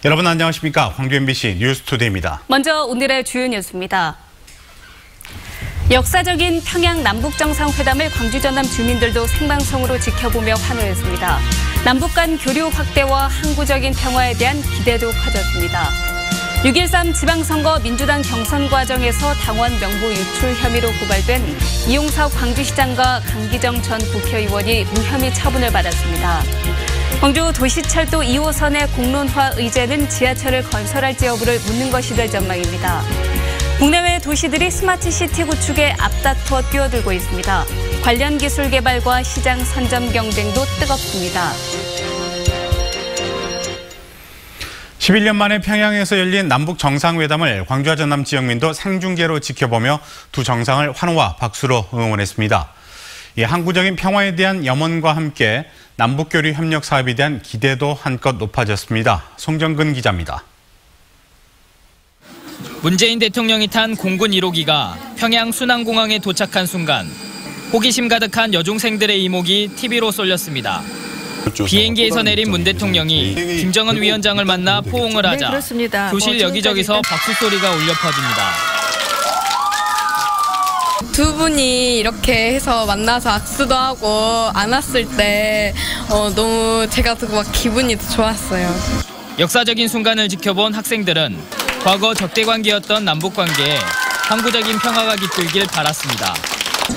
여러분 안녕하십니까? 광주 MBC 뉴스투데이입니다. 먼저 오늘의 주요 뉴스입니다. 역사적인 평양 남북정상회담을 광주 전남 주민들도 생방송으로 지켜보며 환호했습니다. 남북 간 교류 확대와 항구적인 평화에 대한 기대도 커졌습니다. 6.13 지방선거 민주당 경선 과정에서 당원 명부 유출 혐의로 고발된 이용석 광주시장과 강기정 전 국회의원이 무혐의 처분을 받았습니다. 광주 도시철도 2호선의 공론화 의제는 지하철을 건설할지 여부를 묻는 것이 될 전망입니다. 국내외 도시들이 스마트시티 구축에 앞다퉈 뛰어들고 있습니다. 관련 기술 개발과 시장 선점 경쟁도 뜨겁습니다. 11년 만에 평양에서 열린 남북 정상회담을 광주와 전남 지역민도 생중계로 지켜보며 두 정상을 환호와 박수로 응원했습니다. 항구적인 평화에 대한 염원과 함께 남북교류 협력 사업에 대한 기대도 한껏 높아졌습니다. 송정근 기자입니다. 문재인 대통령이 탄 공군 1호기가 평양 순안공항에 도착한 순간 호기심 가득한 여중생들의 이목이 TV로 쏠렸습니다. 비행기에서 내린 문 대통령이 김정은 위원장을 만나 포옹을 하자 교실 여기저기서 박수 소리가 울려 퍼집니다. 두 분이 이렇게 해서 만나서 악수도 하고 안았을 때 너무 제가 듣고 막 기분이 좋았어요. 역사적인 순간을 지켜본 학생들은 과거 적대관계였던 남북관계에 항구적인 평화가 깃들길 바랐습니다.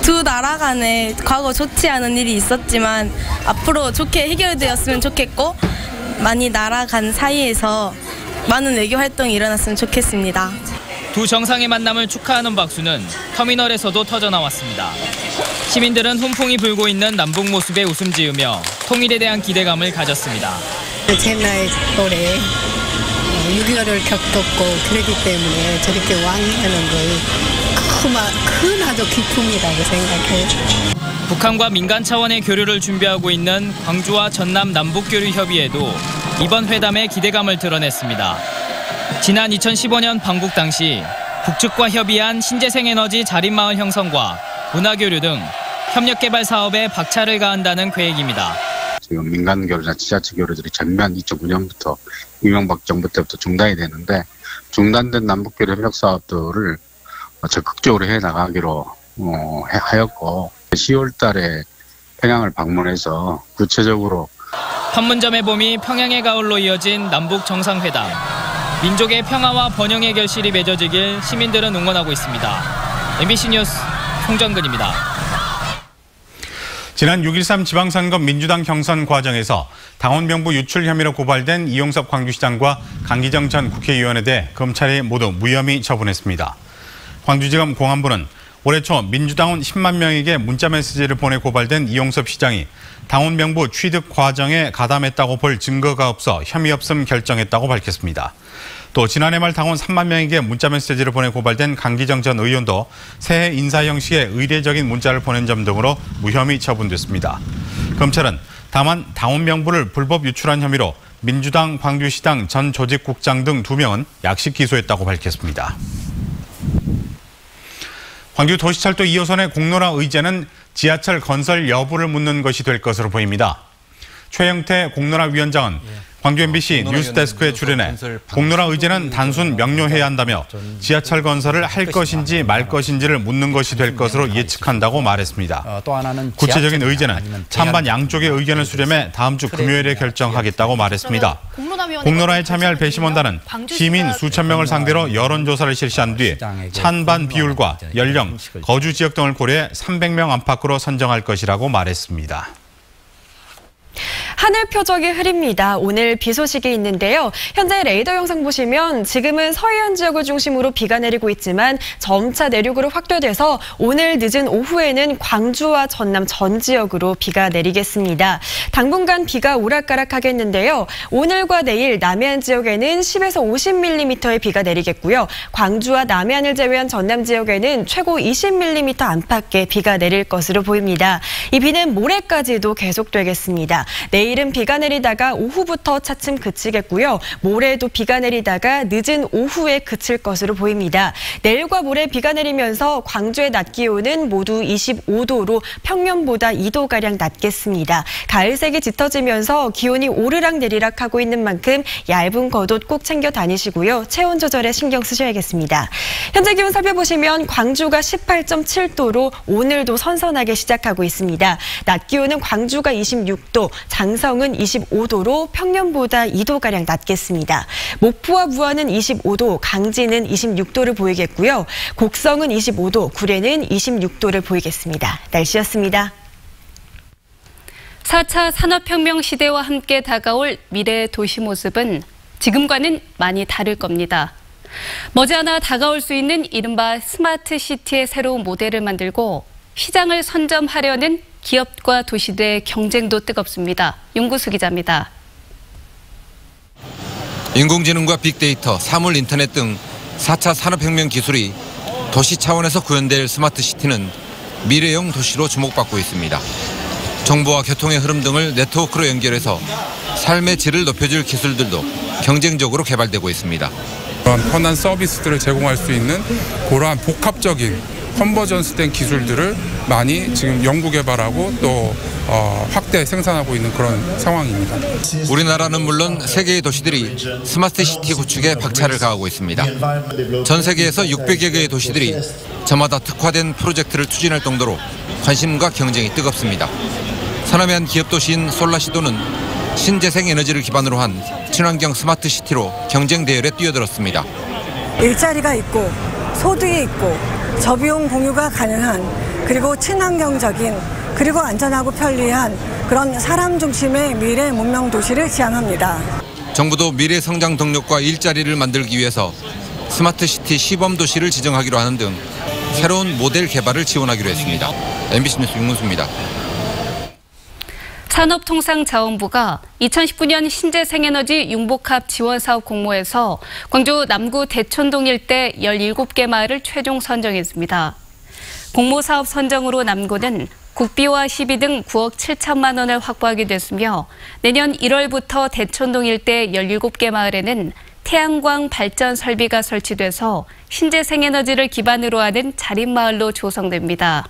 두 나라 간에 과거 좋지 않은 일이 있었지만 앞으로 좋게 해결되었으면 좋겠고 많이 나라 간 사이에서 많은 외교 활동이 일어났으면 좋겠습니다. 두 정상의 만남을 축하하는 박수는 터미널에서도 터져나왔습니다. 시민들은 훈풍이 불고 있는 남북 모습에 웃음 지으며 통일에 대한 기대감을 가졌습니다. 제 나이 또래 6.25를 겪었고 그렇기 때문에 저렇게 왕래하는 걸 큰 아주 기쁨이라고 생각해요. 북한과 민간 차원의 교류를 준비하고 있는 광주와 전남 남북교류협의회도 이번 회담에 기대감을 드러냈습니다. 지난 2015년 방북 당시 북측과 협의한 신재생에너지 자립마을 형성과 문화교류 등 협력개발 사업에 박차를 가한다는 계획입니다. 지금 민간 교류나 지자체 교류들이 전면 2009년부터 이명박 정부 때부터 중단이 되는데 중단된 남북교류 협력 사업들을 적극적으로 해나가기로 하였고 10월 달에 평양을 방문해서 구체적으로 판문점의 봄이 평양의 가을로 이어진 남북 정상회담. 민족의 평화와 번영의 결실이 맺어지길 시민들은 응원하고 있습니다. MBC 뉴스 송정근입니다. 지난 6.13 지방선거 민주당 경선 과정에서 당원 명부 유출 혐의로 고발된 이용석 광주시장과 강기정 전 국회의원에 대해 검찰이 모두 무혐의 처분했습니다. 광주지검 공안부는 올해 초 민주당원 10만 명에게 문자메시지를 보내 고발된 이용섭 시장이 당원 명부 취득 과정에 가담했다고 볼 증거가 없어 혐의 없음 결정했다고 밝혔습니다. 또 지난해 말 당원 3만 명에게 문자메시지를 보내 고발된 강기정 전 의원도 새해 인사 형식의 의례적인 문자를 보낸 점 등으로 무혐의 처분됐습니다. 검찰은 다만 당원 명부를 불법 유출한 혐의로 민주당 광주시당 전 조직국장 등 2명은 약식 기소했다고 밝혔습니다. 광주 도시철도 2호선의 공론화 의제는 지하철 건설 여부를 묻는 것이 될 것으로 보입니다. 최영태 공론화 위원장은 광주 MBC 뉴스데스크에 출연해 공론화 의제는 단순 명료해야 한다며 지하철 건설을 할 것인지 말 것인지를 묻는 것이 될 것으로 예측한다고 말했습니다. 구체적인 의제는 찬반 양쪽의 의견을 수렴해 다음 주 금요일에 결정하겠다고 말했습니다. 공론화에 참여할 배심원단은 시민 수천 명을 상대로 여론조사를 실시한 뒤 찬반 비율과 연령, 거주 지역 등을 고려해 300명 안팎으로 선정할 것이라고 말했습니다. 하늘 표적이 흐립니다. 오늘 비 소식이 있는데요. 현재 레이더 영상 보시면 지금은 서해안 지역을 중심으로 비가 내리고 있지만 점차 내륙으로 확대돼서 오늘 늦은 오후에는 광주와 전남 전 지역으로 비가 내리겠습니다. 당분간 비가 오락가락하겠는데요. 오늘과 내일 남해안 지역에는 10에서 50mm의 비가 내리겠고요. 광주와 남해안을 제외한 전남 지역에는 최고 20mm 안팎의 비가 내릴 것으로 보입니다. 이 비는 모레까지도 계속되겠습니다. 내일 내일은 비가 내리다가 오후부터 차츰 그치겠고요. 모레도 비가 내리다가 늦은 오후에 그칠 것으로 보입니다. 내일과 모레 비가 내리면서 광주의 낮 기온은 모두 25도로 평년보다 2도가량 낮겠습니다. 가을색이 짙어지면서 기온이 오르락 내리락 하고 있는 만큼 얇은 겉옷 꼭 챙겨 다니시고요. 체온 조절에 신경 쓰셔야겠습니다. 현재 기온 살펴보시면 광주가 18.7도로 오늘도 선선하게 시작하고 있습니다. 낮 기온은 광주가 26도, 장성은 25도로 평년보다 2도가량 낮겠습니다. 목포와 부안은 25도, 강진은 26도를 보이겠고요. 곡성은 25도, 구례는 26도를 보이겠습니다. 날씨였습니다. 4차 산업혁명 시대와 함께 다가올 미래의 도시 모습은 지금과는 많이 다를 겁니다. 머지않아 다가올 수 있는 이른바 스마트 시티의 새로운 모델을 만들고 시장을 선점하려는 기업과 도시들의 경쟁도 뜨겁습니다. 윤구수 기자입니다. 인공지능과 빅데이터, 사물 인터넷 등 4차 산업혁명 기술이 도시 차원에서 구현될 스마트 시티는 미래형 도시로 주목받고 있습니다. 정보와 교통의 흐름 등을 네트워크로 연결해서 삶의 질을 높여줄 기술들도 경쟁적으로 개발되고 있습니다. 그런 편한 서비스들을 제공할 수 있는 그러한 복합적인 컨버전스된 기술들을 많이 지금 연구 개발하고 또 확대 생산하고 있는 그런 상황입니다. 우리나라는 물론 세계의 도시들이 스마트 시티 구축에 박차를 가하고 있습니다. 전 세계에서 600여 개의 도시들이 저마다 특화된 프로젝트를 추진할 정도로 관심과 경쟁이 뜨겁습니다. 산업의 기업 도시인 솔라시도는 신재생 에너지를 기반으로 한 친환경 스마트 시티로 경쟁 대열에 뛰어들었습니다. 일자리가 있고 소득이 있고 저비용 공유가 가능한 그리고 친환경적인 그리고 안전하고 편리한 그런 사람 중심의 미래 문명 도시를 지향합니다. 정부도 미래 성장 동력과 일자리를 만들기 위해서 스마트 시티 시범 도시를 지정하기로 하는 등 새로운 모델 개발을 지원하기로 했습니다. MBC 뉴스 윤문수입니다. 산업통상자원부가 2019년 신재생에너지 융복합 지원사업 공모에서 광주 남구 대촌동 일대 17개 마을을 최종 선정했습니다. 공모사업 선정으로 남구는 국비와 시비 등 9억 7천만 원을 확보하게 됐으며 내년 1월부터 대촌동 일대 17개 마을에는 태양광 발전 설비가 설치돼서 신재생에너지를 기반으로 하는 자립마을로 조성됩니다.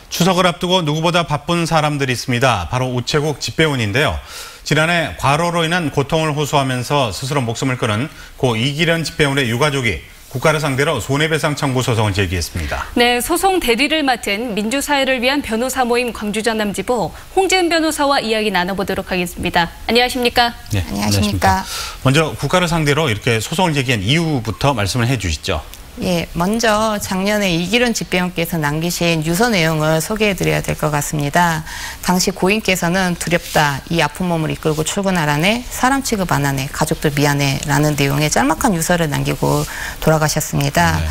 추석을 앞두고 누구보다 바쁜 사람들이 있습니다. 바로 우체국 집배원인데요. 지난해 과로로 인한 고통을 호소하면서 스스로 목숨을 끊은 고 이기련 집배원의 유가족이 국가를 상대로 손해배상 청구 소송을 제기했습니다. 네, 소송 대리를 맡은 민주사회를 위한 변호사 모임 광주 전남지부 홍재은 변호사와 이야기 나눠보도록 하겠습니다. 안녕하십니까? 네, 안녕하십니까? 먼저 국가를 상대로 이렇게 소송을 제기한 이유부터 말씀을 해주시죠. 예, 먼저 작년에 이기련 집배원께서 남기신 유서 내용을 소개해드려야 될 것 같습니다. 당시 고인께서는 두렵다, 이 아픈 몸을 이끌고 출근하라네, 사람 취급 안 하네, 가족들 미안해 라는 내용의 짤막한 유서를 남기고 돌아가셨습니다. 네.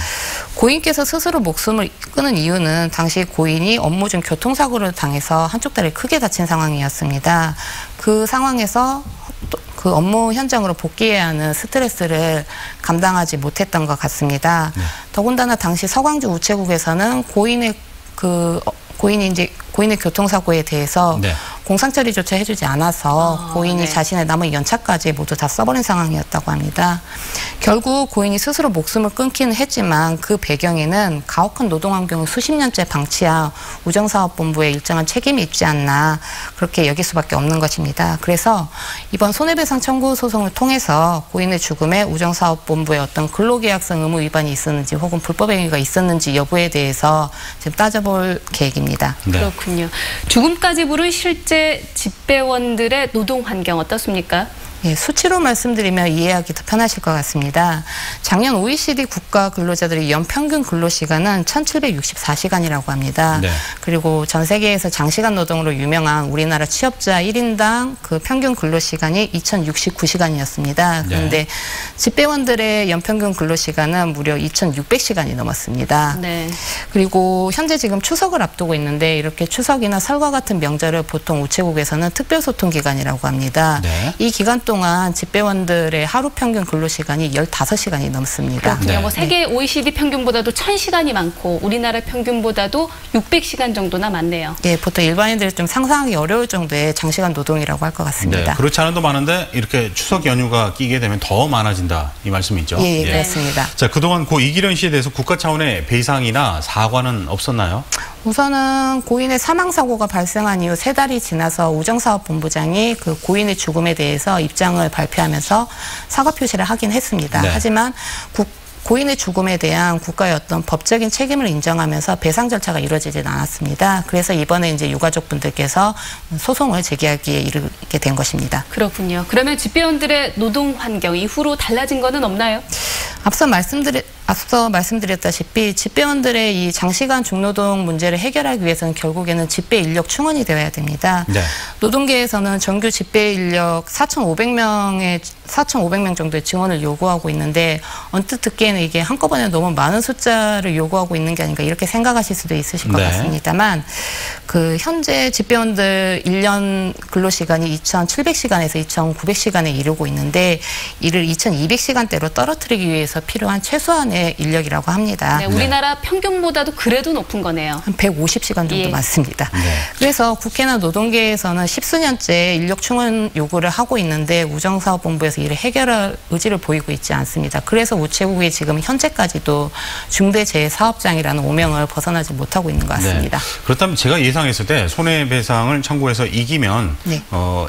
고인께서 스스로 목숨을 끊은 이유는 당시 고인이 업무 중 교통사고를 당해서 한쪽 다리를 크게 다친 상황이었습니다. 그 상황에서 그 업무 현장으로 복귀해야 하는 스트레스를 감당하지 못했던 것 같습니다. 네. 더군다나 당시 서광주 우체국에서는 고인의 교통사고에 대해서 네. 공상 처리조차 해주지 않아서 고인이 네. 자신의 남은 연차까지 모두 다 써버린 상황이었다고 합니다. 결국 고인이 스스로 목숨을 끊기는 했지만 그 배경에는 가혹한 노동환경을 수십 년째 방치한 우정사업본부의 일정한 책임이 있지 않나 그렇게 여길 수밖에 없는 것입니다. 그래서 이번 손해배상 청구 소송을 통해서 고인의 죽음에 우정사업본부의 어떤 근로계약성 의무 위반이 있었는지 혹은 불법 행위가 있었는지 여부에 대해서 지금 따져볼 계획입니다. 네. 그렇군요. 죽음까지 부른 실제 집배원들의 노동 환경 어떻습니까? 예, 수치로 말씀드리면 이해하기 더 편하실 것 같습니다. 작년 OECD 국가 근로자들의 연평균 근로시간은 1764시간이라고 합니다. 네. 그리고 전 세계에서 장시간 노동으로 유명한 우리나라 취업자 1인당 그 평균 근로시간이 2069시간이었습니다. 그런데 네. 집배원들의 연평균 근로시간은 무려 2600시간이 넘었습니다. 네. 그리고 현재 지금 추석을 앞두고 있는데 이렇게 추석이나 설과 같은 명절을 보통 우체국에서는 특별소통기간이라고 합니다. 네. 이 기간 동안 집배원들의 하루 평균 근로시간이 15시간이 넘습니다. 그렇군요. 네. 뭐 세계 OECD 평균보다도 1000시간이 많고 우리나라 평균보다도 600시간 정도나 많네요. 예, 보통 일반인들이 좀 상상하기 어려울 정도의 장시간 노동이라고 할 것 같습니다. 네, 그렇지 않아도 많은데 이렇게 추석 연휴가 끼게 되면 더 많아진다 이 말씀이죠? 예, 그렇습니다. 자, 그동안 고 이기련 씨에 대해서 국가 차원의 배상이나 사과는 없었나요? 우선은 고인의 사망사고가 발생한 이후 3달이 지나서 우정사업본부장이 그 고인의 죽음에 대해서 입장을 발표하면서 사과 표시를 하긴 했습니다. 네. 하지만 고인의 죽음에 대한 국가의 어떤 법적인 책임을 인정하면서 배상 절차가 이루어지진 않았습니다. 그래서 이번에 이제 유가족분들께서 소송을 제기하기에 이르게 된 것입니다. 그렇군요. 그러면 집배원들의 노동 환경 이후로 달라진 거는 없나요? 앞서 말씀드렸다시피 집배원들의 이 장시간 중노동 문제를 해결하기 위해서는 결국에는 집배 인력 충원이 되어야 됩니다. 네. 노동계에서는 정규 집배 인력 4,500명 정도의 증원을 요구하고 있는데 언뜻 듣기에는 이게 한꺼번에 너무 많은 숫자를 요구하고 있는 게 아닌가 이렇게 생각하실 수도 있으실 것 같습니다만 그 현재 집배원들 1년 근로시간이 2,700시간에서 2,900시간에 이르고 있는데 이를 2,200시간대로 떨어뜨리기 위해서 필요한 최소한의 인력이라고 합니다. 네, 우리나라 평균보다도 그래도 높은 거네요. 한 150시간 정도 많습니다. 그래서 국회나 노동계에서는 10수년째 인력 충원 요구를 하고 있는데 우정사업본부에서 이를 해결할 의지를 보이고 있지 않습니다. 그래서 우체국이 지금 현재까지도 중대재해사업장이라는 오명을 벗어나지 못하고 있는 것 같습니다. 네. 그렇다면 제가 예상했을 때 손해배상을 청구해서 이기면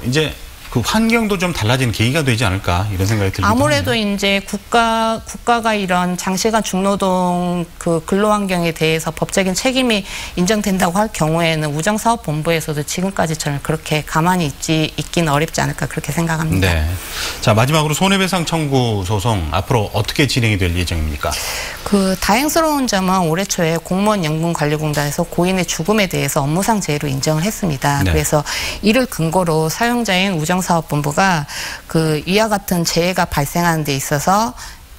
이제 그 환경도 좀 달라지는 계기가 되지 않을까 이런 생각이 들기도 아무래도 하네요. 이제 국가가 이런 장시간 중노동 그 근로환경에 대해서 법적인 책임이 인정된다고 할 경우에는 우정사업본부에서도 지금까지처럼 그렇게 가만히 있기는 어렵지 않을까 그렇게 생각합니다. 네. 자, 마지막으로 손해배상 청구 소송 앞으로 어떻게 진행이 될 예정입니까? 그 다행스러운 점은 올해 초에 공무원 연금관리공단에서 고인의 죽음에 대해서 업무상 재해로 인정을 했습니다. 네. 그래서 이를 근거로 사용자인 우정사업본부가 그 이와 같은 재해가 발생하는 데 있어서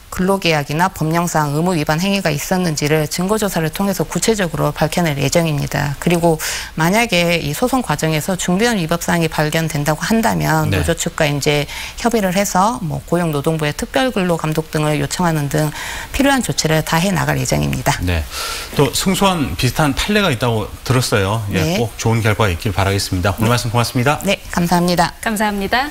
근로계약이나 법령상 의무 위반 행위가 있었는지를 증거조사를 통해서 구체적으로 밝혀낼 예정입니다. 그리고 만약에 이 소송 과정에서 중대한 위법사항이 발견된다고 한다면 노조 측과 이제 협의를 해서 뭐 고용노동부의 특별근로감독 등을 요청하는 등 필요한 조치를 다 해 나갈 예정입니다. 네. 또 승소한 비슷한 판례가 있다고 들었어요. 예, 꼭 좋은 결과 있길 바라겠습니다. 오늘 말씀 고맙습니다. 네, 감사합니다. 감사합니다.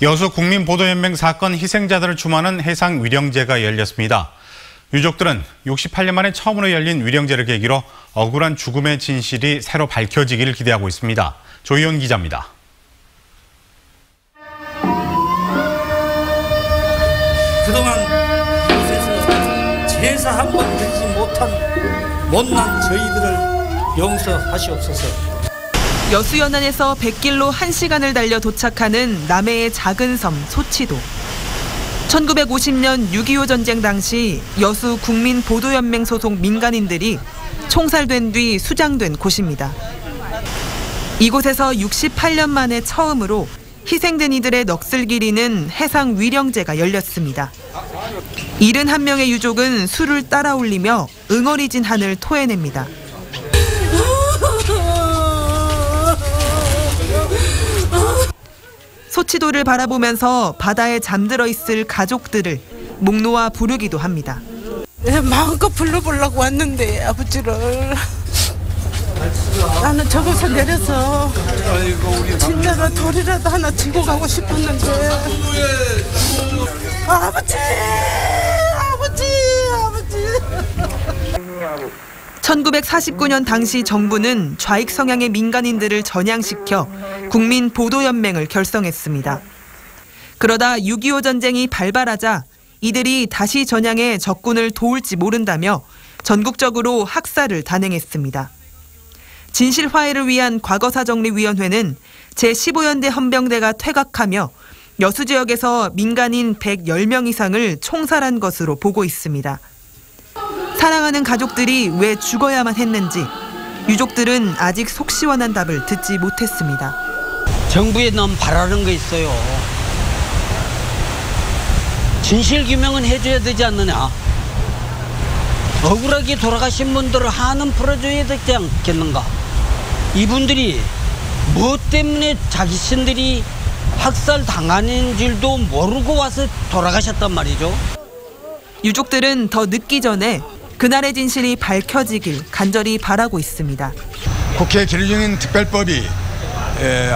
여수 국민보도연맹 사건 희생자들을 추모하는 해상위령제가 열렸습니다. 유족들은 68년 만에 처음으로 열린 위령제를 계기로 억울한 죽음의 진실이 새로 밝혀지기를 기대하고 있습니다. 조희연 기자입니다. 그동안 이곳에서 제사 한 번 드리지 못한 못난 저희들을 용서하시옵소서. 여수연안에서 100길로 1시간을 달려 도착하는 남해의 작은 섬 소치도. 1950년 6.25 전쟁 당시 여수 국민보도연맹 소속 민간인들이 총살된 뒤 수장된 곳입니다. 이곳에서 68년 만에 처음으로 희생된 이들의 넋을 기리는 해상위령제가 열렸습니다. 71명의 유족은 술을 따라 올리며 응어리진 한을 토해냅니다. 소치도를 바라보면서 바다에 잠들어 있을 가족들을 목 놓아 부르기도 합니다. 마음껏 불러보려고 왔는데 아버지를 나는 저곳에 내려서 진짜로 돌이라도 하나 지고 가고 싶었는데 아버지 1949년 당시 정부는 좌익 성향의 민간인들을 전향시켜 국민보도연맹을 결성했습니다. 그러다 6.25 전쟁이 발발하자 이들이 다시 전향해 적군을 도울지 모른다며 전국적으로 학살을 단행했습니다. 진실화해를 위한 과거사정리위원회는 제15연대 헌병대가 퇴각하며 여수 지역에서 민간인 110명 이상을 총살한 것으로 보고 있습니다. 사랑하는 가족들이 왜 죽어야만 했는지 유족들은 아직 속 시원한 답을 듣지 못했습니다. 정부에 너무 바라는 거 있어요. 진실 규명은 해줘야 되지 않느냐. 억울하게 돌아가신 분들을 한은 풀어줘야 되지 않겠는가. 이분들이 무엇 때문에 자신들이 학살 당하는 줄도 모르고 와서 돌아가셨단 말이죠. 유족들은 더 늦기 전에 그날의 진실이 밝혀지길 간절히 바라고 있습니다. 국회 계류 중인 특별법이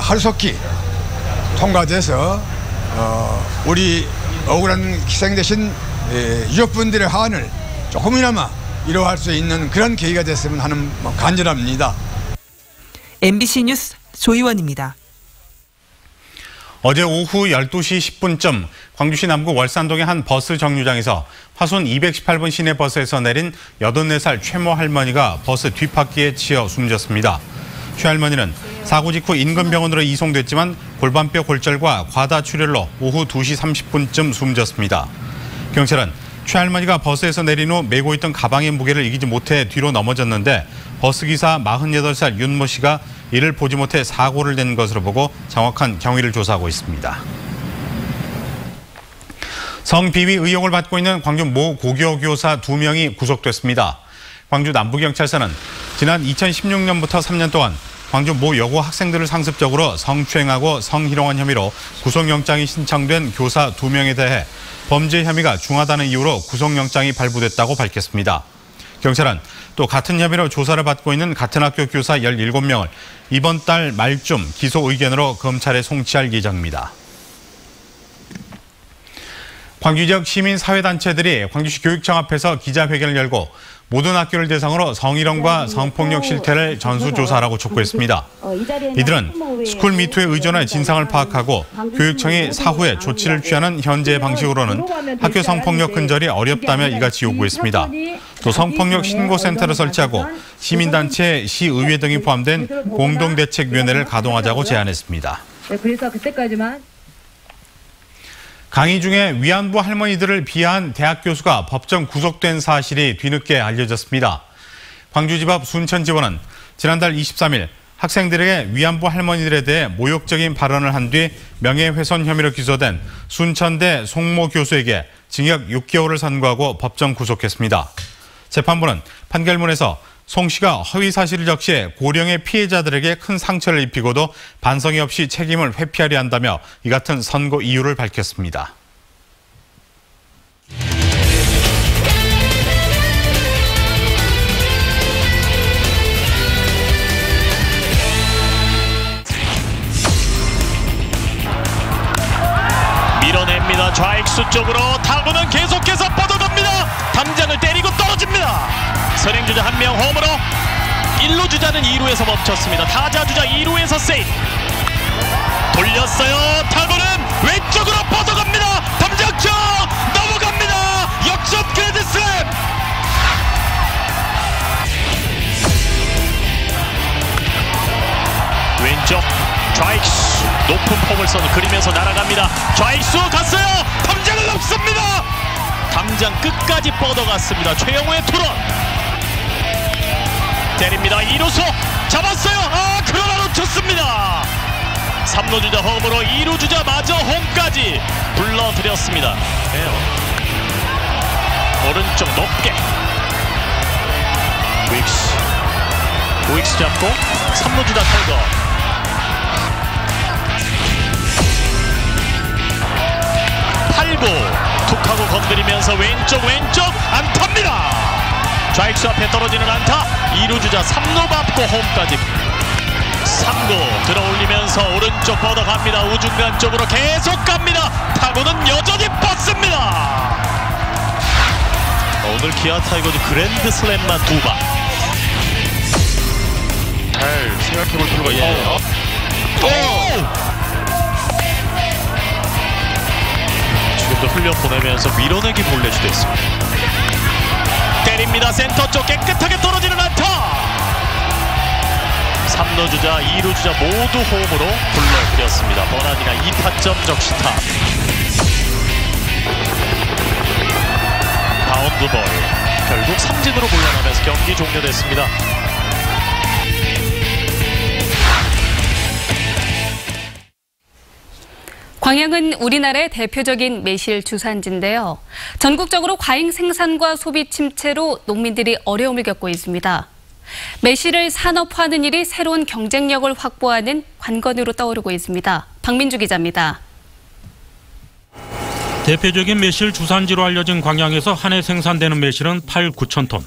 하루속히 통과돼서 우리 억울한 희생되신 유족분들의 화환을 조금이나마 이뤄할 수 있는 그런 계기가 됐으면 하는 간절합니다. MBC 뉴스 조희원입니다. 어제 오후 12시 10분쯤 광주시 남구 월산동의 한 버스 정류장에서 화순 218번 시내버스에서 내린 84살 최모 할머니가 버스 뒷바퀴에 치여 숨졌습니다. 최 할머니는 사고 직후 인근병원으로 이송됐지만 골반뼈 골절과 과다출혈로 오후 2시 30분쯤 숨졌습니다. 경찰은 최 할머니가 버스에서 내린 후 메고 있던 가방의 무게를 이기지 못해 뒤로 넘어졌는데 버스기사 48살 윤모 씨가 이를 보지 못해 사고를 낸 것으로 보고 정확한 경위를 조사하고 있습니다. 성비위 의혹을 받고 있는 광주 모 고교 교사 2명이 구속됐습니다. 광주 남부경찰서는 지난 2016년부터 3년 동안 광주 모 여고 학생들을 상습적으로 성추행하고 성희롱한 혐의로 구속영장이 신청된 교사 2명에 대해 범죄 혐의가 중하다는 이유로 구속영장이 발부됐다고 밝혔습니다. 경찰은 또 같은 혐의로 조사를 받고 있는 같은 학교 교사 17명을 이번 달 말쯤 기소 의견으로 검찰에 송치할 예정입니다. 광주 지역 시민사회단체들이 광주시 교육청 앞에서 기자회견을 열고 모든 학교를 대상으로 성희롱과 성폭력 실태를 전수조사하라고 촉구했습니다. 이들은 스쿨미투에 의존해 진상을 파악하고 교육청이 사후에 조치를 취하는 현재 방식으로는 학교 성폭력 근절이 어렵다며 이같이 요구했습니다. 또 성폭력 신고센터를 설치하고 시민단체, 시의회 등이 포함된 공동대책위원회를 가동하자고 제안했습니다. 그래서 그때까지만 강의 중에 위안부 할머니들을 비하한 대학 교수가 법정 구속된 사실이 뒤늦게 알려졌습니다. 광주집 앞 순천지원은 지난달 23일 학생들에게 위안부 할머니들에 대해 모욕적인 발언을 한 뒤 명예훼손 혐의로 기소된 순천대 송모 교수에게 징역 6개월을 선고하고 법정 구속했습니다. 재판부는 판결문에서 송 씨가 허위 사실을 적시해 고령의 피해자들에게 큰 상처를 입히고도 반성이 없이 책임을 회피하려 한다며 이 같은 선고 이유를 밝혔습니다. 밀어냅니다. 좌익수 쪽으로 타구는 계속해서 뻗어갑니다. 담장을 때리고 떨어집니다. 선행주자 한 명 홈으로 1루 주자는 2루에서 멈췄습니다. 타자 주자 2루에서 세이프. 돌렸어요. 타구는 왼쪽으로 뻗어갑니다. 담장 쪽 넘어갑니다. 역전 그랜드슬램. 왼쪽 좌익수 높은 폼을 그리면서 날아갑니다. 좌익수 갔어요. 담장을 넘습니다. 담장 끝까지 뻗어갔습니다. 최영우의 투런. 때립니다. 2루수 잡았어요. 그러나 놓쳤습니다. 3루 주자 홈으로 2루 주자 마저 홈까지 불러들였습니다. 오른쪽 높게 우익스 잡고 3루 주자 탈거. 툭하고 건드리면서 왼쪽 안타입니다. 좌익수 앞에 떨어지는 안타. 2루 주자 3루 밟고 홈까지. 3루 들어올리면서 오른쪽 뻗어갑니다. 우중간 쪽으로 계속 갑니다. 타구는 여전히 뻗습니다. 오늘 기아 타이거즈 그랜드슬램만 2번. 잘 생각해볼 필요가 있네요. 지금도 훈련 보내면서 밀어내기 볼넷이 됐습니다. 때립니다. 센터 쪽 깨끗하게 떨어지는 안타. 3루 주자 2루 주자 모두 홈으로 불러들였습니다. 버나디가 2타점 적시타. 바운드볼 결국 삼진으로 물러나면서 경기 종료됐습니다. 광양은 우리나라의 대표적인 매실 주산지인데요. 전국적으로 과잉 생산과 소비 침체로 농민들이 어려움을 겪고 있습니다. 매실을 산업화하는 일이 새로운 경쟁력을 확보하는 관건으로 떠오르고 있습니다. 박민주 기자입니다. 대표적인 매실 주산지로 알려진 광양에서 한 해 생산되는 매실은 8, 9천 톤.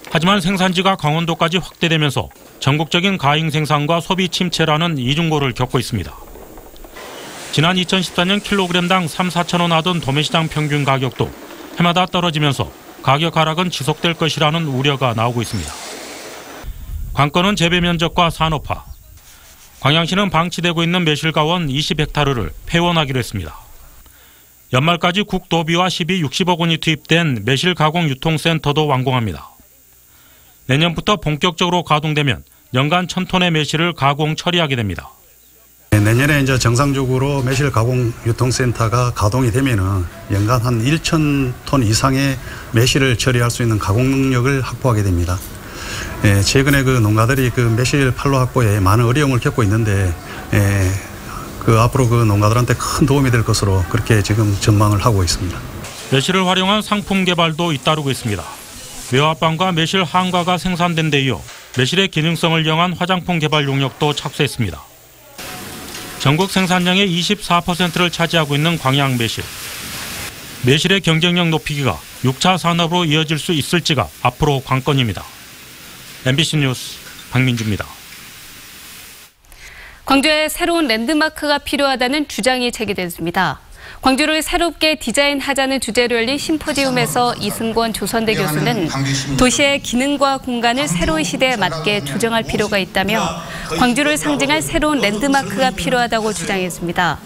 하지만 생산지가 강원도까지 확대되면서 전국적인 과잉 생산과 소비 침체라는 이중고를 겪고 있습니다. 지난 2014년 킬로그램당 3, 4천 원 하던 도매시장 평균 가격도 해마다 떨어지면서 가격 하락은 지속될 것이라는 우려가 나오고 있습니다. 관건은 재배 면적과 산업화. 광양시는 방치되고 있는 매실가원 20헥타르를 폐원하기로 했습니다. 연말까지 국도비와 시비 60억 원이 투입된 매실 가공 유통센터도 완공합니다. 내년부터 본격적으로 가동되면 연간 1,000톤의 매실을 가공 처리하게 됩니다. 내년에 이제 정상적으로 매실 가공 유통센터가 가동이 되면은 연간 한 1,000톤 이상의 매실을 처리할 수 있는 가공 능력을 확보하게 됩니다. 최근에 그 농가들이 그 매실 판로 확보에 많은 어려움을 겪고 있는데 앞으로 그 농가들한테 큰 도움이 될 것으로 그렇게 지금 전망을 하고 있습니다. 매실을 활용한 상품 개발도 잇따르고 있습니다. 매화빵과 매실 한과가 생산된 데 이어 매실의 기능성을 이용한 화장품 개발 용역도 착수했습니다. 전국 생산량의 24%를 차지하고 있는 광양 매실. 매실의 경쟁력 높이기가 6차 산업으로 이어질 수 있을지가 앞으로 관건입니다. MBC 뉴스 박민주입니다. 광주에 새로운 랜드마크가 필요하다는 주장이 제기됐습니다. 광주를 새롭게 디자인하자는 주제로 열린 심포지움에서 이승권 조선대 교수는 도시의 기능과 공간을 새로운 시대에 맞게 조정할 필요가 있다며 광주를 상징할 새로운 랜드마크가 필요하다고 주장했습니다.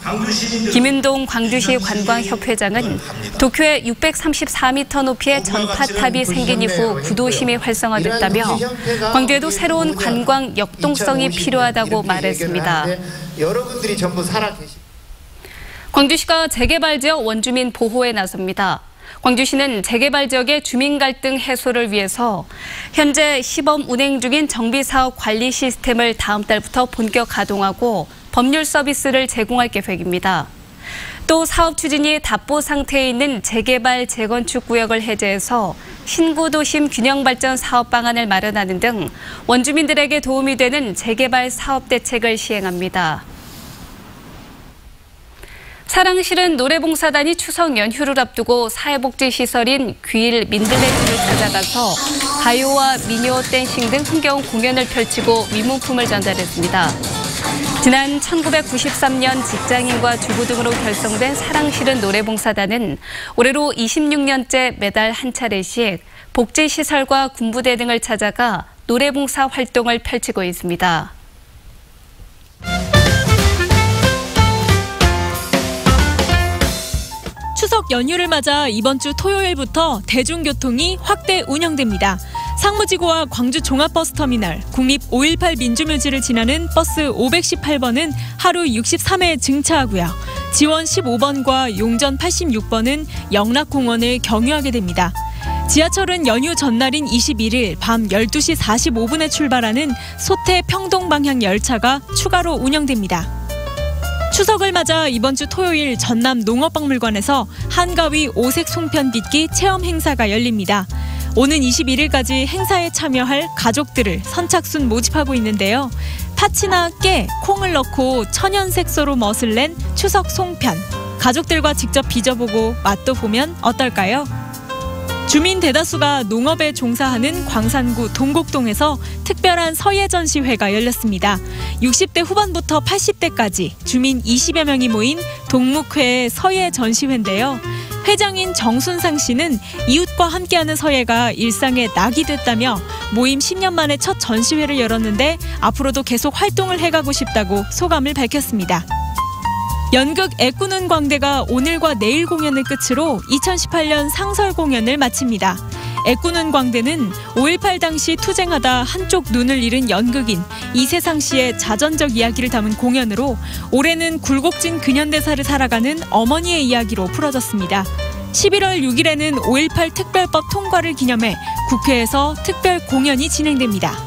김윤동 광주시 관광협회장은 도쿄에 634m 높이의 전파탑이 생긴 이후 구도심이 활성화됐다며 광주에도 새로운 관광 역동성이 필요하다고 말했습니다. 여러분들이 전부 살아 계십니다. 광주시가 재개발 지역 원주민 보호에 나섭니다. 광주시는 재개발 지역의 주민 갈등 해소를 위해서 현재 시범 운행 중인 정비사업 관리 시스템을 다음 달부터 본격 가동하고 법률 서비스를 제공할 계획입니다. 또 사업 추진이 답보 상태에 있는 재개발 재건축 구역을 해제해서 신구도심 균형발전 사업 방안을 마련하는 등 원주민들에게 도움이 되는 재개발 사업 대책을 시행합니다. 사랑실은 노래봉사단이 추석 연휴를 앞두고 사회복지시설인 귀일 민들레집을 찾아가서 가요와 미녀 댄싱 등 흥겨운 공연을 펼치고 위문품을 전달했습니다. 지난 1993년 직장인과 주부 등으로 결성된 사랑실은 노래봉사단은 올해로 26년째 매달 한 차례씩 복지시설과 군부대 등을 찾아가 노래봉사 활동을 펼치고 있습니다. 추석 연휴를 맞아 이번 주 토요일부터 대중교통이 확대 운영됩니다. 상무지구와 광주 종합버스터미널, 국립 518 민주묘지를 지나는 버스 518번은 하루 63회 증차하고요. 지원 15번과 용전 86번은 영락공원을 경유하게 됩니다. 지하철은 연휴 전날인 21일 밤 12시 45분에 출발하는 소태 평동 방향 열차가 추가로 운영됩니다. 추석을 맞아 이번 주 토요일 전남 농업박물관에서 한가위 오색 송편 빚기 체험 행사가 열립니다. 오는 21일까지 행사에 참여할 가족들을 선착순 모집하고 있는데요. 파치나 깨, 콩을 넣고 천연 색소로 멋을 낸 추석 송편. 가족들과 직접 빚어보고 맛도 보면 어떨까요? 주민 대다수가 농업에 종사하는 광산구 동곡동에서 특별한 서예 전시회가 열렸습니다. 60대 후반부터 80대까지 주민 20여 명이 모인 동묵회의 서예 전시회인데요. 회장인 정순상 씨는 이웃과 함께하는 서예가 일상의 낙이 됐다며 모임 10년 만에 첫 전시회를 열었는데 앞으로도 계속 활동을 해가고 싶다고 소감을 밝혔습니다. 연극 애꾸는 광대가 오늘과 내일 공연을 끝으로 2018년 상설 공연을 마칩니다. 애꾸는 광대는 5.18 당시 투쟁하다 한쪽 눈을 잃은 연극인 이세상 씨의 자전적 이야기를 담은 공연으로 올해는 굴곡진 근현대사를 살아가는 어머니의 이야기로 풀어졌습니다. 11월 6일에는 5.18 특별법 통과를 기념해 국회에서 특별 공연이 진행됩니다.